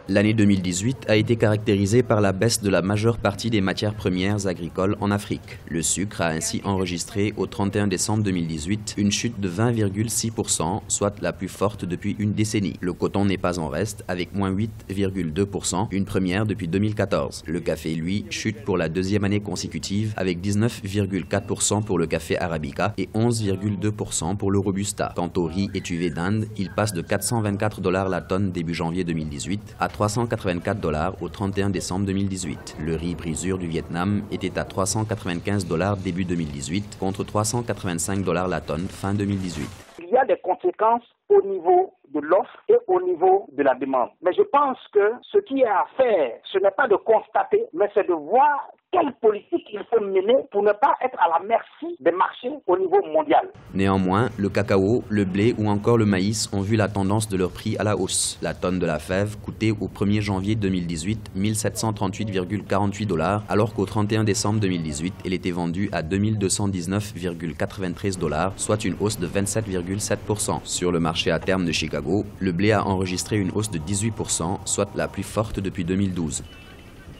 L'année 2018 a été caractérisée par la baisse de la majeure partie des matières premières agricoles en Afrique. Le sucre a ainsi enregistré au 31 décembre 2018 une chute de 20,6%, soit la plus forte depuis une décennie. Le coton n'est pas en reste, avec moins 8,2%, une première depuis 2014. Le café, lui, chute pour la deuxième année consécutive, avec 19,4% pour le café arabica et 11,2% pour le robusta. Quant au riz étuvé d'Inde, il passe de 424 $ la tonne début janvier 2018 à 384 $ au 31 décembre 2018. Le riz brisure du Vietnam était à 395 $ début 2018 contre 385 $ la tonne fin 2018. Il y a des conséquences au niveau de l'offre et au niveau de la demande. Mais je pense que ce qui est à faire, ce n'est pas de constater, mais c'est de voir quelle politique il faut mener pour ne pas être à la merci des marchés au niveau mondial. Néanmoins, le cacao, le blé ou encore le maïs ont vu la tendance de leur prix à la hausse. La tonne de la fève coûtait au 1er janvier 2018 1738,48 $, alors qu'au 31 décembre 2018, elle était vendue à 2219,93 $, soit une hausse de 27,7%. Sur le marché à terme de Chicago, le blé a enregistré une hausse de 18%, soit la plus forte depuis 2012.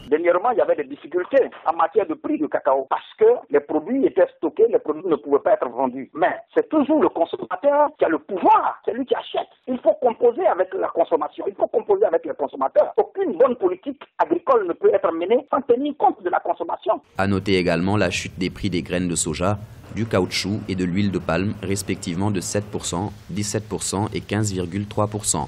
Dernièrement, il y avait des difficultés en matière de prix du cacao parce que les produits étaient stockés, les produits ne pouvaient pas être vendus. Mais c'est toujours le consommateur qui a le pouvoir, c'est lui qui achète. Il faut composer avec la consommation, il faut composer avec les consommateurs. Aucune bonne politique agricole ne peut être menée sans tenir compte de la consommation. À noter également la chute des prix des graines de soja, du caoutchouc et de l'huile de palme, respectivement de 7%, 17% et 15,3%.